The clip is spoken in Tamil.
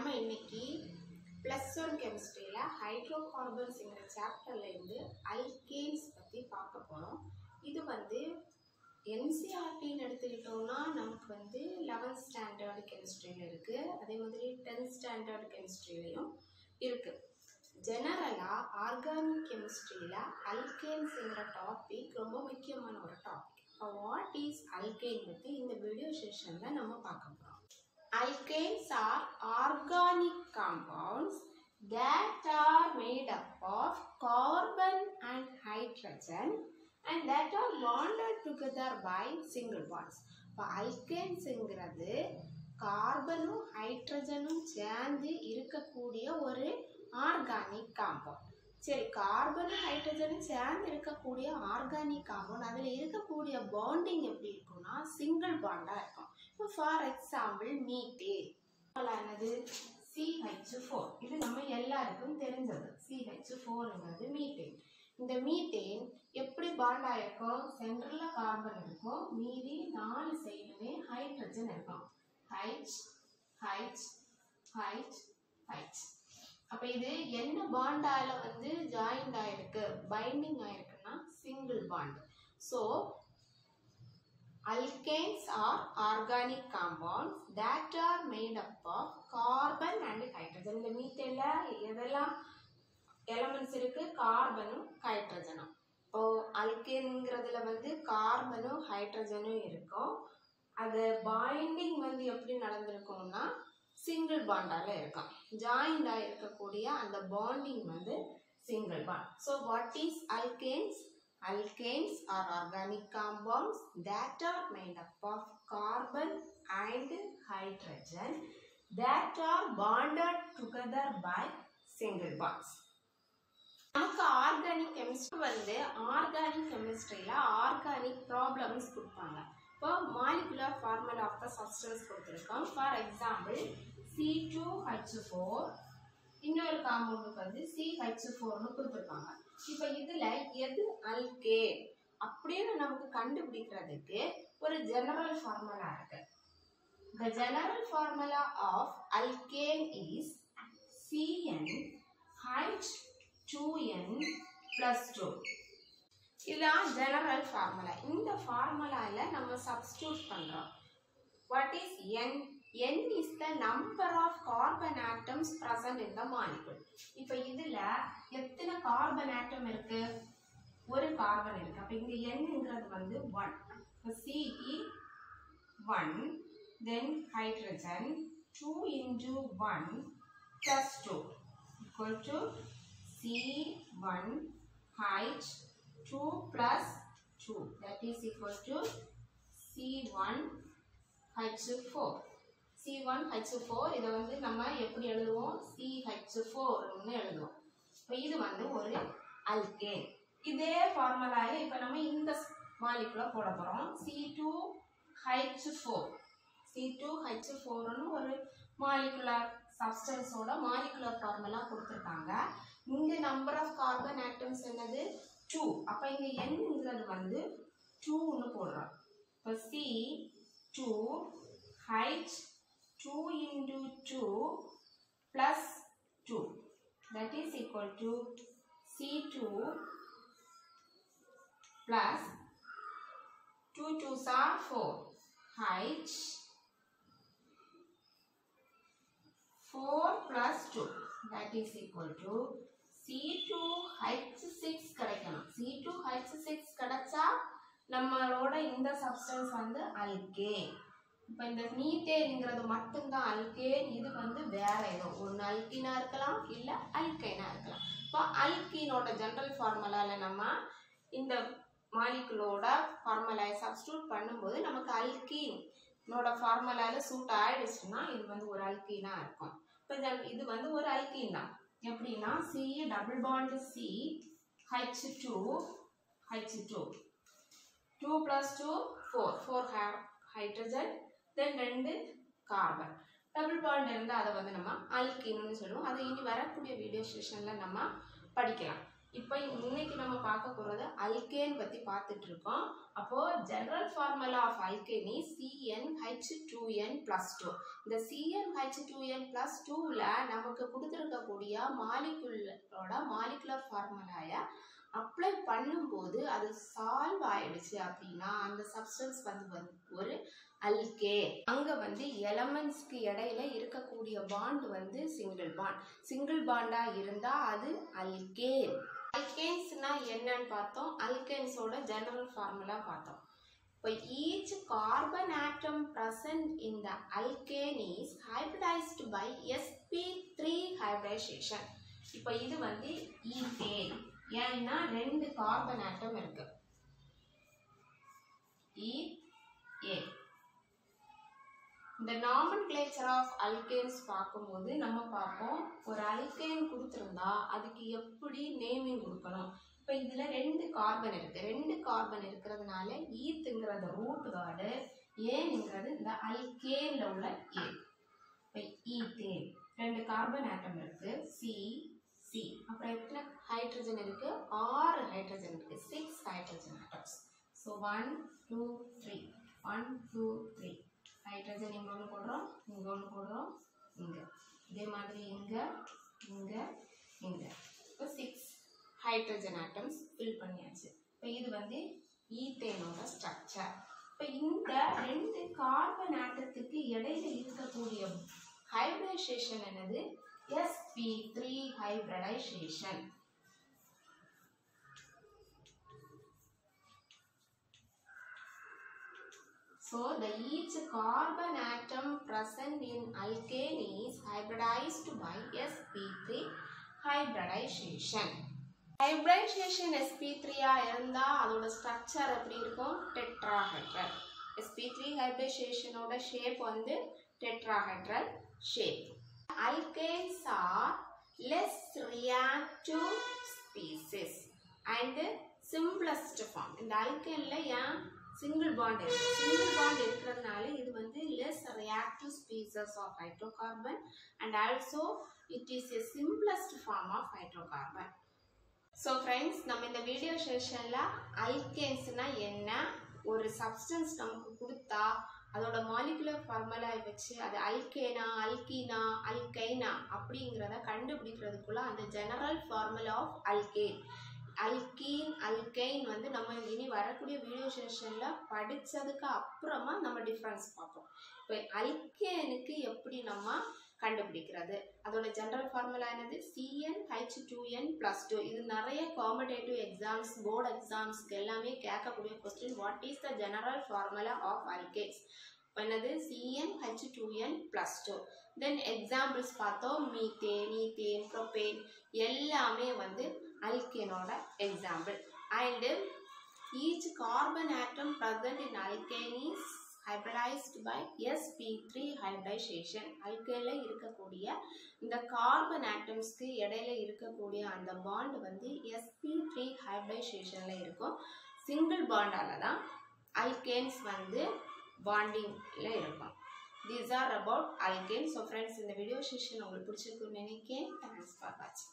நம்ம இன்னைக்கு +1 கெமிஸ்ட்ரியில ஹைட்ரோகார்பன்ஸ்ங்கிற சாப்டர்ல இருந்து அல்கேன்ஸ் பத்தி பார்க்க போறோம். இது வந்து NCERT எடுத்துக்கிட்டோம்னா நமக்கு வந்து 11th ஸ்டாண்டர்ட் கெமிஸ்ட்ரியில இருக்கு. அதே மாதிரி 10th ஸ்டாண்டர்ட் கெமிஸ்ட்ரியிலையும் இருக்கு. ஜெனரலா ஆர்கானிக் கெமிஸ்ட்ரியில அல்கேன்ஸ்ங்கிற டாபிக் ரொம்ப முக்கியமான ஒரு டாபிக். வாட் இஸ் அல்கேன் பத்தி இந்த வீடியோ செஷன்ல நம்ம பார்க்க போறோம். Alkanes are organic compounds that are made up of carbon and hydrogen and that are bonded together by single bonds. இப்போ alkanesங்கிறது கார்பனும் ஹைட்ரஜனும் சேர்ந்து இருக்கக்கூடிய ஒரு ஆர்கானிக் காம்பவுண்ட். சரி, கார்பனும் ஹைட்ரஜனும் சேர்ந்து இருக்கக்கூடிய ஆர்கானிக் காம்பவுண்ட் அதில் இருக்கக்கூடிய பாண்டிங் எப்படி இருக்கும்னா சிங்கிள் பாண்டாக இருக்கும். இப்போ ஃபார் எக்ஸாம்பிள் மீத்தேன் என்னது CH4. இது நம்ம எல்லாருக்கும் தெரிஞ்சது. CH4ங்கிறது மீத்தேன். இந்த மீத்தேன் எப்படி பாண்ட் ஆயிருக்கும்? சென்டர்ல கார்பன் இருக்கும், மீதி 4 சைடுமே ஹைட்ரஜன் இருக்கும். H H H H. அப்ப இது என்ன பாண்டால வந்து ஜாயிண்ட் ஆயிருக்கு, பைண்டிங் ஆயிருக்குன்னா single bond. So alkanes are organic compounds that are made up of carbon and hydrogen. இந்த மீத்தேன்ல எதெல்லாம் எலமெண்ட்ஸ் இருக்கு? கார்பனும் ஹைட்ரஜனும். இப்போ அல்கேன்ங்கிறதுல வந்து கார்பனும் ஹைட்ரஜனும் இருக்கும். அது பைண்டிங் வந்து எப்படி நடந்திருக்கும்னா சிங்கிள் பாண்டால இருக்கும். ஜாயிண்டா இருக்கக்கூடிய அந்த பாண்டிங் வந்து single bond. So what is alkanes? Alkanes are organic compounds that are made up of carbon and hydrogen that are bonded together by single bonds. நமக்கு ஆர்கானிக் கெமிஸ்ட்ரி வந்து ஆர்கானிக் கெமிஸ்ட்ரியில ஆர்கானிக் ப்ராப்ளம்ஸ் கொடுப்பாங்க. இப்போ molecular formula of the substance கொடுத்துருக்கோம். ஃபார் எக்ஸாம்பிள் C2H4, இன்னொரு காம்பவுண்டுக்கு வந்து CH4னு கொடுத்துருக்காங்க. இப்போ இதுல எது அல்கேன் அப்படின்னு நமக்கு கண்டுபிடிக்கிறதுக்கு ஒரு ஜெனரல் ஃபார்முலா இருக்கு. The general formula of alkane is CnH2n + 2. இதுதான் ஜெனரல் ஃபார்முலா. இந்த ஃபார்முலால நம்ம சப்ஸ்டிட்யூட் பண்றோம். What is N? N is the number of carbon atoms present in the molecule. இப்போ இதுல எத்தனை கார்பன் ஆட்டம் இருக்கு? ஒரு கார்பன் இருக்கு. அப்ப இங்க Nங்கிறது வந்து 1. இப்போ Ce1, then hydrogen 2 into 1 plus 2 equal to C1H2 plus 2, that is equal to C1H4. C1H4 இதை வந்து நம்ம எப்படி எழுதுவோம்? CH4ன்னு எழுதுவோம். இப்போ இது வந்து ஒரு அல்கேன். இதே ஃபார்முலால இப்போ நம்ம இந்த மாலிகுலை போட போறோம். C2H4ன்னு ஒரு மாலிகுலர் சப்ஸ்டன்ஸோட மாலிகுலர் ஃபார்முலா கொடுத்துருக்காங்க. இங்க நம்பர் ஆஃப் கார்பன் ஆட்டம்ஸ் என்னது? 2. அப்ப இங்க Nங்கிறது வந்து 2ன்னு போடுறோம். இப்போ C2H2 into 2 plus 2, that is equal to C2 plus 2 2s are 4, H 4 plus 2, that is equal to C2H6 கிடைக்கணும். C2H6 கிடைச்சா நம்மளோட இந்த சப்ஸ்டன்ஸ் வந்து அல்கேன். இப்போ இந்த மீத்தேன்ங்கிறது மட்டும்தான் அல்கேன். இது வந்து வேற ஏதோ ஒன்று அல்கீனா இருக்கலாம், இல்லை அல்கைனா இருக்கலாம். இப்போ அல்கீனோட ஜெனரல் ஃபார்முலால நம்ம இந்த மாலிகுலோட ஃபார்முலாவை சப்ஸ்டிட்யூட் பண்ணும்போது நமக்கு அல்கீனோட ஃபார்முலால சூட் ஆயிடுச்சுன்னா இது வந்து ஒரு அல்கீனா இருக்கும். இப்போ இது வந்து ஒரு அல்கீன் தான். எப்படின்னா C double bond C H2 2 plus 2 4 hydrogen, then 2 carbon. Double bond இருந்தால் அதை வந்து நம்ம அல்கீன்னு சொல்லுவோம். அதை இனி வரக்கூடிய வீடியோ செஷன்ல நம்ம படிக்கலாம். இப்போ இன்னைக்கு நம்ம பார்க்க போறது அல்கேன் பத்தி பார்த்துட்டு இருக்கோம். அப்போ general formula of alkane is CnH2n+2. இந்த CnH2n+2ல நமக்கு கொடுத்திருக்கக்கூடிய மாலிகுலரோட மாலிகுலர் ஃபார்முலாய அப்ளை பண்ணும்போது அது சால்வ் ஆயிடுச்சு அப்படின்னா அந்த சப்ஸ்டன்ஸ் வந்து ஒரு அல்கேன். அங்க வந்து எலமெண்ட்ஸ்க்கு இடையில இருக்கக்கூடிய பாண்ட் வந்து சிங்கிள் பாண்டா இருந்தா அது அல்கேன். அல்கேன்ஸ்னா என்னன்னு பார்த்தோம். அல்கேன்ஸோட ஜெனரல் ஃபார்முலா பார்த்தோம். இப்போ each carbon atom present in the alkane is hybridized by sp3 hybridization. இப்போ இது வந்து ஈத்தேன். ஏன்னா 2 கார்பன் ஆட்டம் இருக்கு. E-A. இந்த நாமென்க்ளேச்சர் ஆஃப் அல்கேன்ஸ் பார்க்கும்போது நம்ம பார்ப்போம் ஒரு அல்கேன் கொடுத்துருந்தா அதுக்கு எப்படி நேமிங் கொடுக்கணும். இப்போ இதுல 2 கார்பன் இருக்கு. 2 கார்பன் இருக்கிறதுனால ஈத்துங்கிறது ரூட் வேர்டு, ஏங்கிறது இந்த அல்கேன்ல உள்ள ஏ. இப்போ ஈத்தேன் 2 கார்பன் ஆட்டம் இருக்கு. C அப்புறம் எத்தனை ஹைட்ரஜன் இருக்கு? 6 ஹைட்ரஜன் இருக்கு. 6 ஹைட்ரஜன் ஆட்டம்ஸ். ஸோ 1 2 3 1 2 3 ஹைட்ரஜன் இங்க ஒன்று போடுறோம், இங்க ஒன்று போடுறோம், இங்க இதே மாதிரி இங்க இங்க இங்க. இப்போ 6 ஹைட்ரஜன் ஆட்டம்ஸ் ஃபில் பண்ணியாச்சு. இப்போ இது வந்து ஈத்தேனோட ஸ்ட்ரக்சர். இப்போ இந்த 2 கார்பன் ஆட்டத்துக்கு இடையில இருக்கக்கூடிய ஹைபிரிடைசேஷன் என்னது? sp3 hybridization. So each carbon atom present in alkane is hybridized by sp3 hybridization. Hybridization sp3 இருந்தா அதோட ஸ்ட்ரக்சர் எப்படி இருக்கும்? டெட்ராஹெட்ரல். sp3 hybridization ஓட ஷேப் வந்து tetrahedral shape. Alkanes are less reactive species and simplest form. இந்த alkaneல ஏன் சிங்கிள் பாண்ட் இருக்கிறதுனால இது வந்து less reactive species of hydrocarbon and also it is a simplest form of hydrocarbon. So friends, நம்ம இந்த வீடியோ செஷனில் அல்கேன்ஸ்னா என்ன, ஒரு சப்ஸ்டன்ஸ் நமக்கு கொடுத்தா அதோட மாலிகுலர் ஃபார்முலா வச்சு அது அல்கேனா அல்கீனா அல்கைனா அப்படிங்கிறத கண்டுபிடிக்கிறதுக்குள்ள அந்த general formula of alkane alkene alkyne வந்து நம்ம இனி வரக்கூடிய வீடியோ செஷனில் படித்ததுக்கு அப்புறமா நம்ம டிஃப்ரென்ஸ் பார்ப்போம். இப்போ அல்கேனுக்கு எப்படி நம்ம கண்டுபிடிக்கிறது, அதோட ஜெனரல் ஃபார்முலா என்னது? CnH2n+2. இது நிறைய காம்படேட்டிவ் எக்ஸாம்ஸ், போர்டு எக்ஸாம்ஸ்க்கு எல்லாமே கேட்கக்கூடிய question. What is the general formula of alkanes? என்னது? CnH2n+2. தென் எக்ஸாம்பிள்ஸ் பார்த்தோம். மீத்தேன், ஈத்தேன், ப்ரோபேன் எல்லாமே வந்து அல்கேனோட example. And each carbon atom present in alkane is hybridized by sp3 hybridization. அல்கேன்ல இருக்கக்கூடிய இந்த கார்பன் ஆட்டம்ஸ்க்கு இடையில இருக்கக்கூடிய அந்த பாண்ட் வந்து sp3 ஹைபிரிடைசேஷன்ல இருக்கும். சிங்கிள் பாண்டால தான் அல்கேன்ஸ் வந்து பாண்டிங்ல இருக்கும். These are about alkanes. So friends, இந்த வீடியோ செஷன் உங்களுக்கு பிடிச்சிருக்குன்னு நினைக்கிறேன். Thanks for watching.